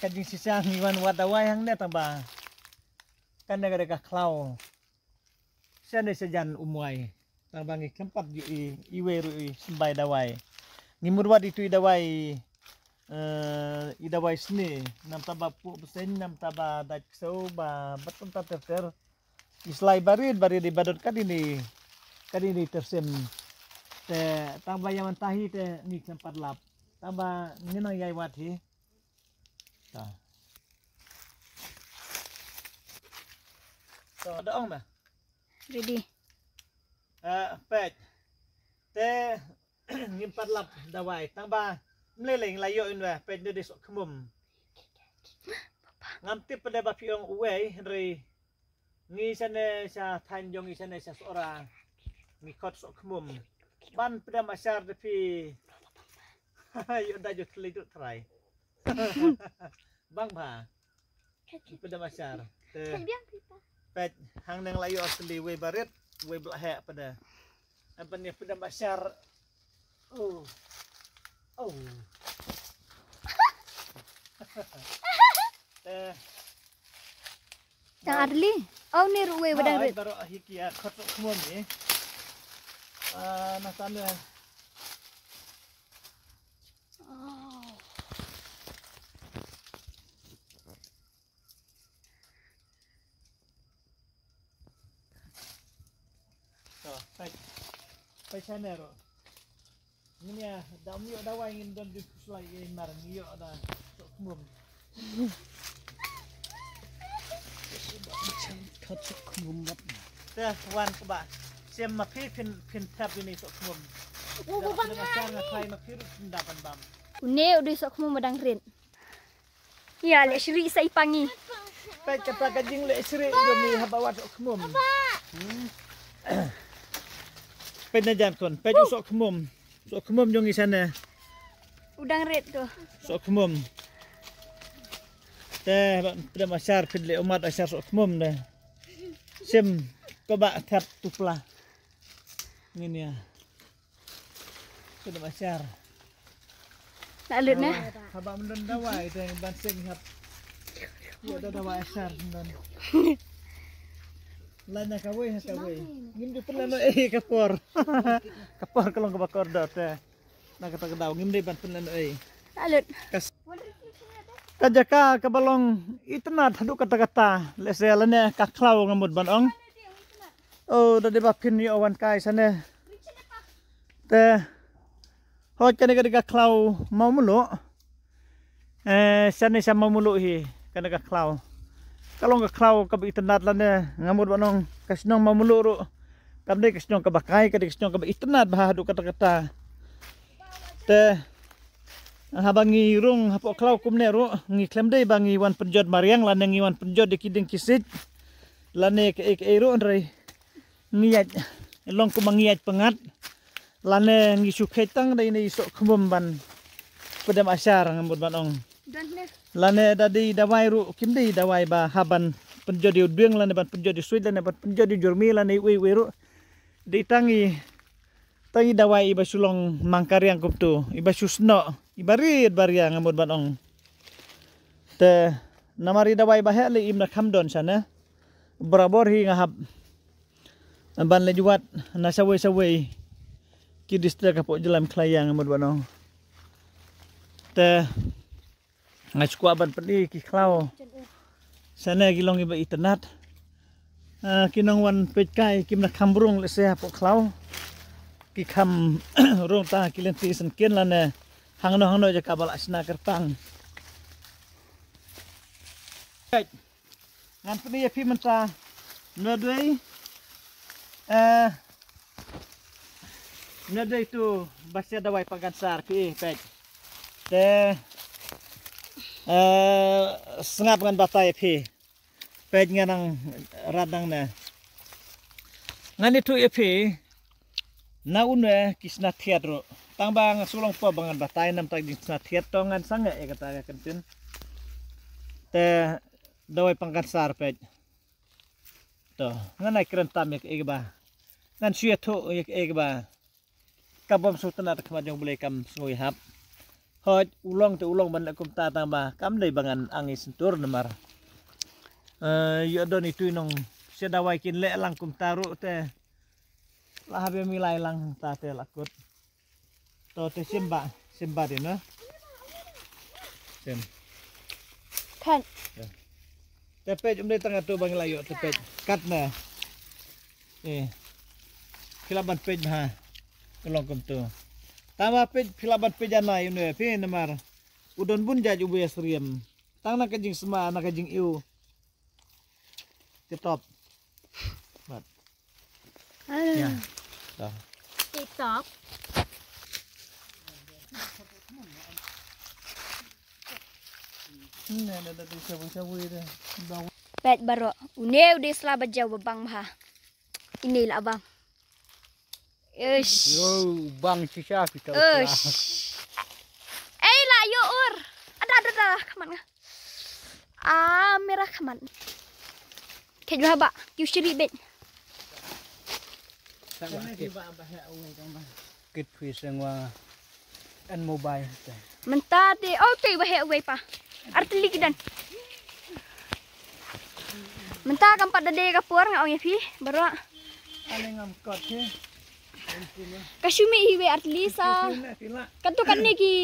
kajing sisang iwan wadawai hang ne tamba kan negara klau sian sejan umwai tamba ngi kempat iweru sembai dawai ngimur wad itu idawai idawai sini nam taba pu besen nam taba dak so ba betul ter islai barid di badot kadini tersem te tamba yang tahi te ni kempat lap tamba nginang yai wati ta so ada ong ba Ready. Pet te ngimpat lap dawai tamba meleleng layo inwa pet de sok kemum ngamti pada bapiong uwei ri ngi sana sa tanjong ngi sana sa seorang ngikot sok kemum ban pada masyar depi yo da jo kelidut try bang ba pada masyar pet hang nang layo asli we barit we belahek pada apa ni pada masyar oh Tang Arli. Oh ni ruwe badang rit. Baru hikia kotok semua ni. Nasanya. Oh. So, pai sana ro. Ini ya, dam yo dawa ingin don di sulai mar yo ada sok semua. Kotok semua. Teh wan keba. Siam mapi pin tap ini sok semua. Dengan cara kai mapi dapat bam. Une udah sok mu badang rit. Ya, lek syri sai pangi. Pai kata kajing lek syri jomi habawat sok semua. Pai najam kon, pai sok semua. Sok kemum jong di sana. Udang red tu. Sok kemum. Teh pada masyar pidle umat asyar sok kemum dah. Sim coba tap tuplah. Ini ya. Pada masyar. Tak lut nah. Habak mendon dawai itu yang bansing hab. Ya ada dawai asyar mendon. Lana kawai kawai. Ngim tu pelano kapor. Kapor kalau ke bakor dah teh. Nak kata kedau ngim dei ban pelano Alut. Kajaka kabalong itna thadu kata-kata lese lane kaklau ngamut ban ong. Oh dadi bapin yo wan kai sane. Te hot kane ka kaklau mau mulu. Sane sama mulu hi kane kaklau. Kalau nggak klau ke internet lane ngamut banong kasnong mamuluru kamde kasnong kebakai kade kasnong ke internet bahadu kata-kata te habangi rung hapo klau kumne ru ngi klemde bangi wan penjod mariang lane ngi wan penjod dikiding kisit lane ke ru ndrei ngiat long ku mangiat pengat lane ngi sukhetang dai nei sok khumum ban pedam asyar ngamut banong lane dadi dawai ru kimdi dawai ba haban penjodi udeng lane ban penjodi suid lane ban penjodi jurmi lane we ru ditangi dawai iba sulong mangkariang kuptu iba susno ibarit baria ngamut banong te namari dawai ba hele imna khamdon sana berabor hi ngahab ban le juat na sawe kidis te kapok jelam klayang ngamut banong te ngasku aban pedi ki klau sana gilong iba internet kinong wan pejkai kimna kambrung le se hapo klau ki kham rong ta kilenti sen ken lane hangno je kabal asna kertang ngan pedi api menta nodwei nodwei tu basya dawai pagansar pi pej te sengap ngan batai pi pej nganang radang na ngan itu pi na unwe kisna thiatro tangbang sulong po bangan batai nam tag kisna thiat to ngan sanga e kata kentin te dawai pangkansar pej to ngan ai krentam ek ba ngan syetho ek ba kabam sultan at kemajong boleh kam soi hap hot ulong te ulong ban kum ta tambah kam dei bangan angin sentur nemar yo don itu nong sedawai kin le lang kum taru te lah habe milai lang ta te lakut to te simba de no sim Kan. tepej dei tengah tu bang layo tepej kat na kilaban pej ha kelong kum tu tama pej kilaban pej anai ne pe nemar udon bun jaj ubu yasriem tang na kajing sema na kajing iu tetop mat ya dah TikTok. ada sabu-sabu itu bau Bet baro. Une udah selabat jauh bang ha. Inilah abang. Ish. Yo, bang sisa kita. Ish. Lah yo ur. Ada kaman nga. Merah kaman. Kayak ba? You shiri bet. Kit fiseng wa an mobile. Mentah deh. Okay, bahaya away pa. Artili kidan. Mentah kan pada deh kapur ngau ya pi. Baru. ane ngam kot ke Kasumi hiwe artili sa. tila Kantu kan ni ki.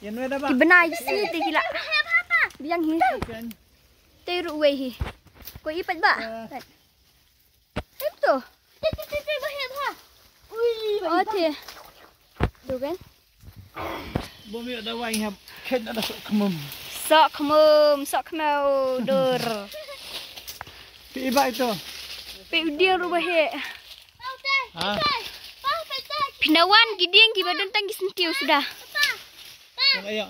yan weda ba Ki benai sini te gila. Biang hi. kan Teru away hi. Ko ipat ba? Itu. Bahaya ha. Ui. Oh te. Tu kan. bumi ada wai hab ken ada sok kemum Sok kemau dur. pi iba itu Pe dia rubah he. ha Pinawan giding gibadan tang gisentiu sudah. yang ayo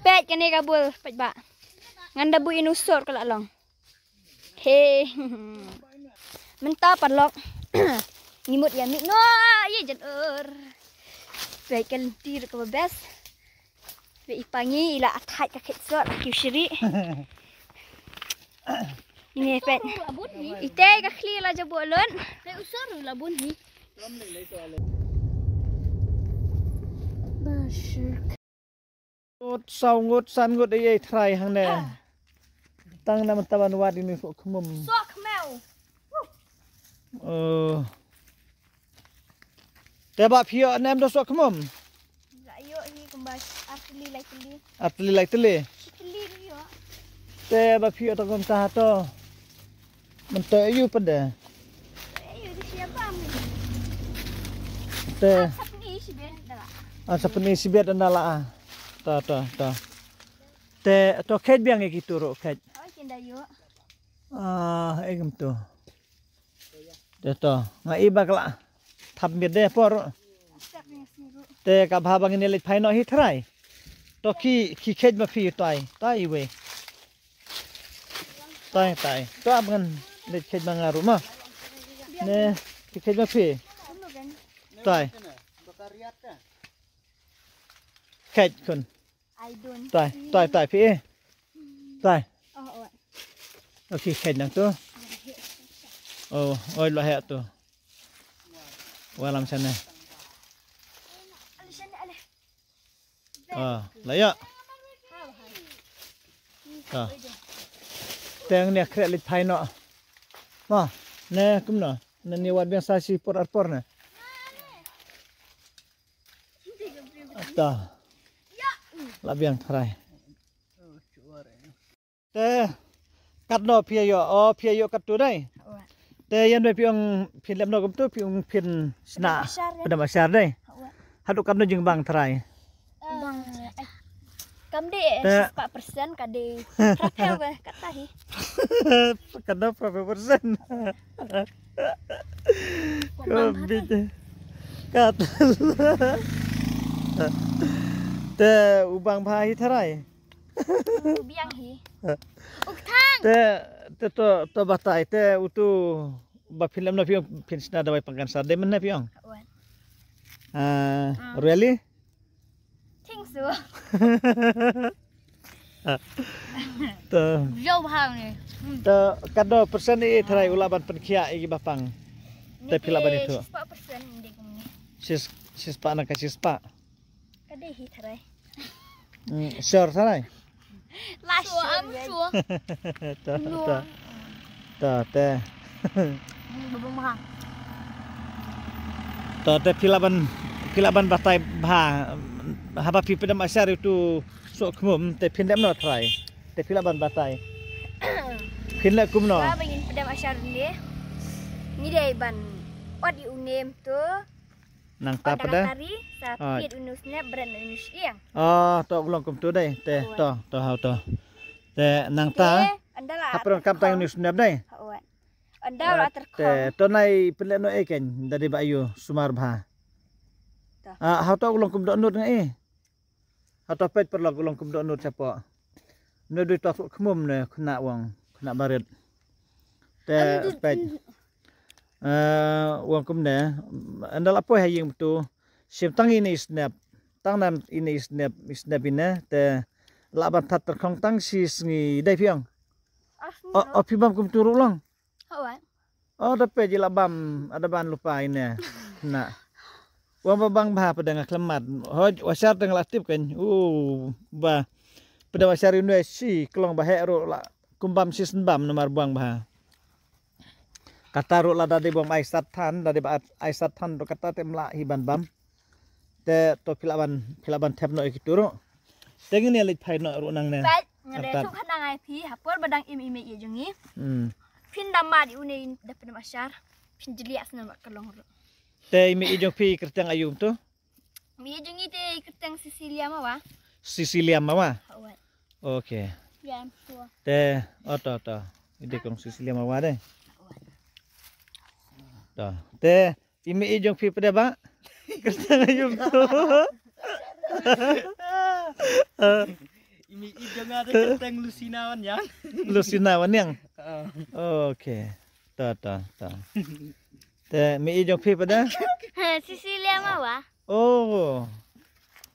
Pet kene kabul pet ba. Nganda bu inusur kala long. He. Mentah padlok. Ngimut ya mik no ye jan Pet kan tir ke bebas. Pet ipangi ila atai ka ketsot kiu syiri. Ini pet. Ite ka khli la jabolon. Le usur labun hi. ngut sau ngut san ngut ai trai hang ne tang nam taban wat ini sok kemum Sok mau. teba phio nem do sok kemum Ayo ini kembali asli lagi. atli lai tele Sekali yo. teba phio to kom ta to mento yu pada Ayo di siapa mi? te Sapni si ben dah. seperti sibet andala ta te to khet biang e gitu ro khet Oh kenda yo. egem to to ngai bakla thap mir de por Step ni siru. te ka bha bang ni le phai no hi thrai to ki khet ma phi tai we tai to abgan le khet bang aru ma ne ki khet ma phi Kamu kan? tai khet kun I don't. tai phi tai Oh. ok khet nang tu oi lo he tu walam sana Alishan ale. lah ya teng ne kret lit phai no ma ne kum no ne ni wat biasa si por ne ta la biang thrai te kat no phia yo kat tu dai te yan be piong phin lem no kum tu piong phin sna pada masyar dai haduk kam no jing bang thrai Bang. Kam de Tak. 4% kade. Rapel we kata hi. Kena berapa persen? Covid. Kata. Te ubang bhai tharai. Biang hi. Uktang. Te to batai te utu ba film na piong pinsna dawai pangkan sa de men na piong. Really? Ting su. Te Jauh hang ni. te kado persen ni tharai ulaban penkhia igi bapang. Te pilaban itu. 4% de kum ni. Sis pa na ka sis pa. Kada hi tharai. Sure sarai. Last year. Ta te Babang mahang. ta te pilaban batai bha haba pi pedam asyar itu sok khmum te phindam no thrai te pilaban batai phinla kum no Ba bangin pedam asyar ni. Ni dai ban ot di unem tu. nang ta pada Tari sa pit unusnya brand unus iang. oh to ulong kum tu dai te to hau to te nang ta Andala. hapron kam tang news snap dai Hawan. Andala terkong. te to nai pele no eken dari bayu sumar bha Ta. hau to ulong kum do nut ngai hau to pet perlo ulong kum do nut chapo no du to khmum ne khna wang khna baret te pet wang kum ne andal apa haying tu sim tang ini snap tang nam ini snap ina te laban tat terkhong tang si sngi dai piang o pibam kum turu long Hawan. oh dape ji labam ada ban lupa ini na wang babang bah pada ngaklemat hoj wasar teng laktip kan ba pada wasar ini si kelong bahe ro la kumbam si senbam nomor buang bah kata ro la dadi bom aisat than dadi ba aisat than ro kata temla hiban bam te to pilaban tap no ikituro tengen ya lit phai no ro nang ne Baik, ngade tu khanang ai phi hapur badang im ye jungi. Phin dama di une dapat masyar. Phin jeli asna mak kalong ro. te imi ijong pi kertang ayum tu Mi jungi te ketang Sicilia mawa. Sicilia mawa Hawan. okay Yan tua. te to ide kong Sicilia mawa deh to te imi ijong pi pada ba kertang ayum tu Imi ijong ada keteng lusinawan yang. Lusina wanyang okay to te mi ijong pi pada Sicilia mawa. oh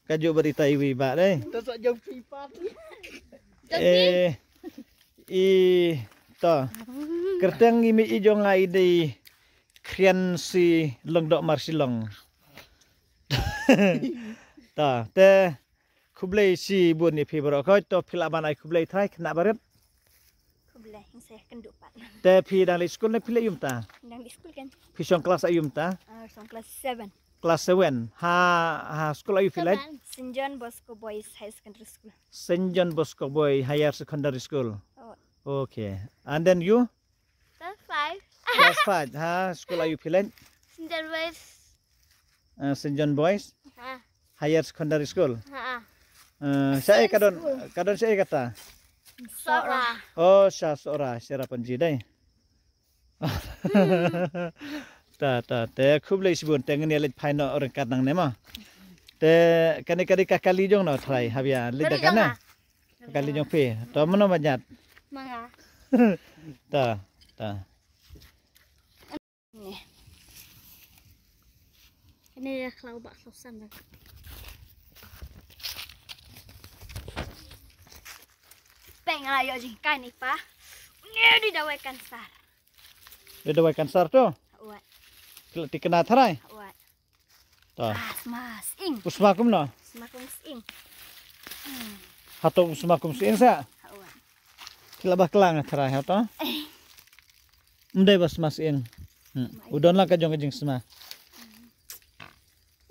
kajuk berita iwi ba deh Tosok jong pipat. to kertang imi ijong ai di krian si lengdok marsilong ta te kublai si bun ni pibro ko to pilaban ai kublai thai kena baret Kublai yang saya kendupat. te pi dang li skul ne pile yum ta Nang di school kan. pi song kelas ayum ta Song class 7. kelas 7 ha skul ayu pile St. John Bosco Boys High Secondary School. St. John Bosco Boy Higher Secondary School Oh. okay and then you Class 5. class 5 ha skul ayu pile St. John Boys. St. John Boys Ha. Higher Secondary School Ha. saya kadon saya kata Sora. oh sya sora sira panji dai ta te khublei sibun tengen yelit phaino orang kadang nema te kani kakali jong no thrai habia lida kana kakali jong pe to mono banyat Manga. ta Ni. Ini dah kelau bak sausan dah. Pengen lah yo jingkai ni pa. Ni didawaikan sar. Ida wai kansar to Awat. tikena thrai Awat. to Mas ing. usmakum no Semakum ing. hato usmakum sin sa Awat. kilabah kelang thrai ha to mdai bas mas in udon la ka jong jing sma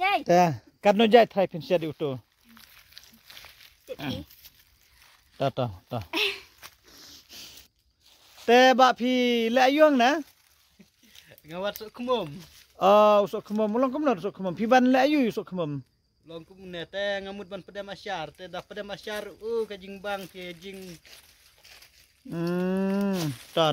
Yay. ta kadno jai thrai pin sia di uto Tipi. ta te ba phi le ayong na Ngawat sok kumum. usok khumam ulong kumno usok khumam phi ban le ayu usok khumam Long kum ne te ngamut ban pada masyar te dah pada masyar kajing bang ke jing ta